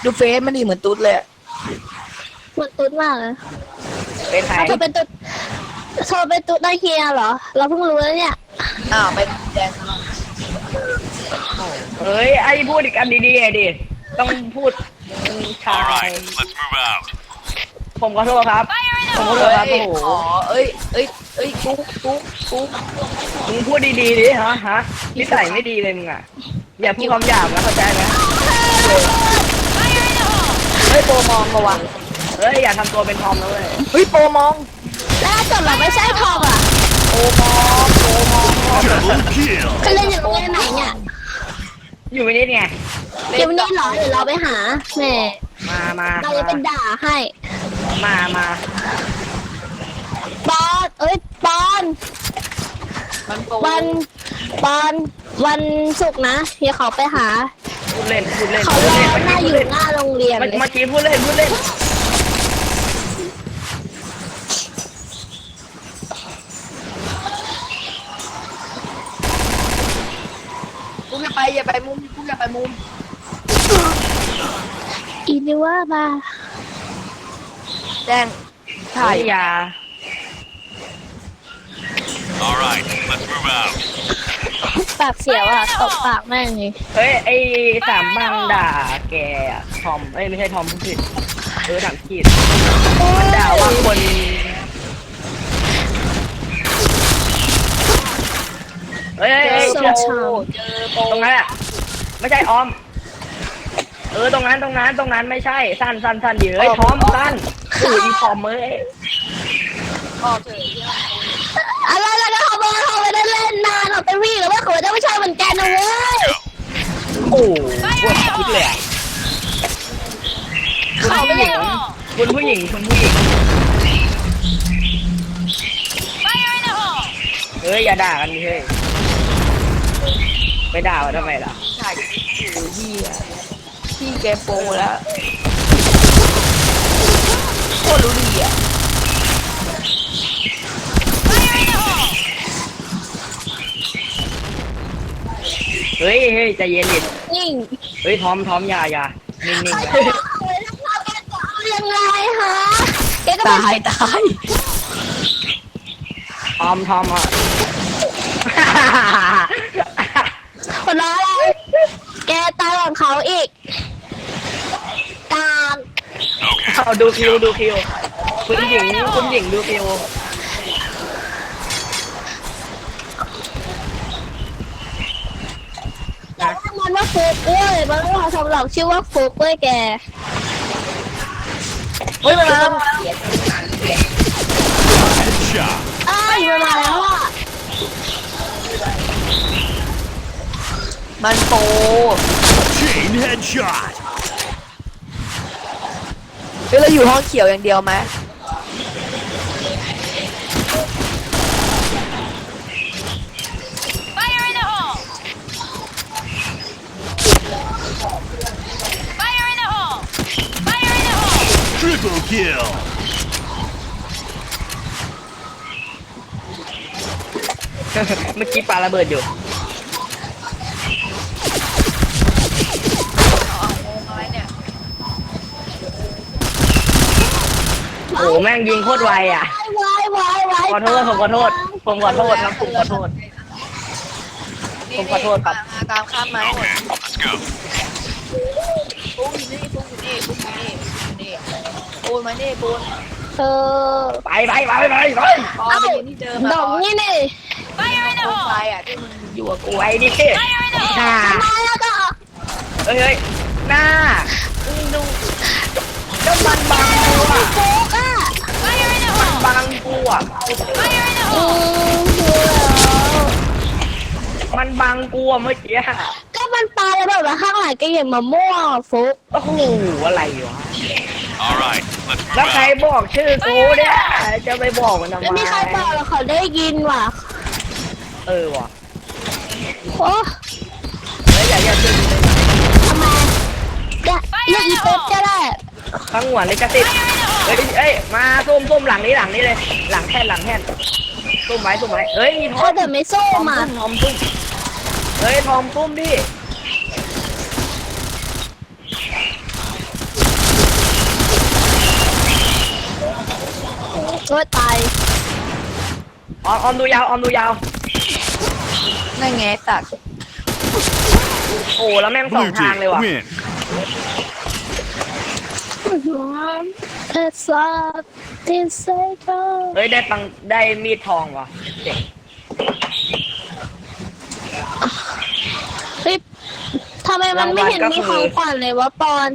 ดูเฟซมันดีเหมือนตุ๊ดเลยเหมือนตุ๊ดมากเลย เป็นใคร เธอเป็นตุ๊ดได้เฮียเหรอเราเพิ่งรู้แล้วเนี่ยอ้าวเป็นแดง เฮ้ยไอ้พูดอีกอันดีๆดิต้องพูดชาย Let's move out. ผมขอโทษครับผมขอโทษครับโอ้โห อ๋อเอ้ยกุ๊กมึงพูดดีๆดิฮะนิสัยไม่ดีเลยมึงอ่ะอย่าพูดคำหยาบนะเข้าใจไหมเฮ้ยโปรมองระวังเฮ้ยอย่าทำตัวเป็นทอมนะเว้ย เฮ้ยโปรมอง แล้วถ้าเกิดเราไม่ใช่ทองอ่ะ โปรมอง Double kill. เขาเล่นอยู่โรงเรียนไหนเนี่ย อยู่ไม่นิดไง เดี๋ยววันนี้เหรอหรือเราไปหาแหม่ มา เราจะเป็นด่าให้ มา ปอนปอน มันโปร วันศุกร์นะเดี๋ยวเขาไปหา พูดเล่น เขารอหน้าอยู่หน้าโรงเรียนเลย เมื่อกี้พูดเล่น กุ๊กอย่าไปมุมกุ๊กอย่าไปมุม อีนิว่ามา แดง ถ่า ถ่าย ยยา All right, let's move out. ปากเสียวอ่ะตบปากแม่งเลย เฮ้ยไอ้สามบังด่าแกอะทอมไม่ใช่ทอมผู้ผิดถามผิดมันด่าว่าคนเฮ้ยเจอตรงนั้นอ่ะไม่ใช่ออมตรงนั้นไม่ใช่สั้นดิเฮ้ยทอมสั้นคืออีทอมเอ้ย ออกเถอะ อะไรแล้วเขาบอกเขาไม่ได้เล่นนานเขาไปวิ่งหรือว่าเขาจะไม่ใช่เหมือนกันนะเว้ย โอ้ปวดคิดเลยอะคุณผู้หญิงเฮ้ยอย่าด่ากันดิเฮ้ยไปด่าทำไมล่ะ ถ่ายโอ้ยพี่แกโปรแล้วโคตรรู้ดีอ่ะ เฮ้ยใจเย็นดิ นิ่ง เฮ้ยทอมอย่านิ่งๆไว้ ยังไงฮะแกก็ ตาย ทอมอ่ะ คนละอะไรแกตายของเขาอีกตาม เอาดูคิวคุณหญิงดูคิวแต่ว่ามันว่าฟุกเว้ยมันว่าสำหรับชื่อว่าฟุกเว้ยแก เฮ้ยมาแล้ว Headshot. มันมาแล้วอ่ะ มันโปร Chain headshot. เฮ้ยเราอยู่ห้องเขียวอย่างเดียวไหม Triple kill. เมื่อกี้ปาระเบิดอยู่ อะไรเนี่ย โอ้แม่งยิงโคตรไวอ่ะ วาย ขอโทษครับผมขอโทษครับ ผมขอโทษครับ ตามข้ามมาหมด Let's go. ปุ๊บอยู่นี่ปูนมานี่ปูน เออ ไป พอไปยืนที่เดิม ดอกนี่นี่ ปูนไฟอ่ะที่มึงอยู่กับกู ไว้ดิหน้า มาแล้วก็ เฮ้ยหน้าดูก็มันบังกูอ่ะ ฟุกอ่ะ บังกูอ่ะ ดูแล้ว มันบังกูอ่ะเมื่อกี้ ก็มันปลาระเบิดมาข้างหลังแกอย่ามามั่วฟุก โอ้โหอะไรวะ All right, let's แล้ว move ใคร out. บอกชื่อกูเนี่ยจะไปบอกมันทำไม แล้วมีใครบอกเหรอเขาได้ยินว่ะ ว่ะ โอ้ แล้วอย่าชื่อกูเลย ทำไมเรียกอีเป็ดก็ได้ ข้างหัวเลยกระติดเอ้ยมาส้มหลังนี้เลยหลังแท่นส้มไว้เอ้ยทอ ถ้าม เกิดไม่สู้มา ทอมตุ้มเฮ้ยทอมตุ้มดิ โอ้ยตาย ออมดูยาวออมดูยาว นั่นไงตัด โอ้แล้วแม่งสอง Blue ทาง team เลยว่ะ win. เอซับดิเซโก เฮ้ยได้มีดทองว่ะเจ๋ง เฮ้ยทำไมมันไม่เห็นมีของขวัญเลยวะปอน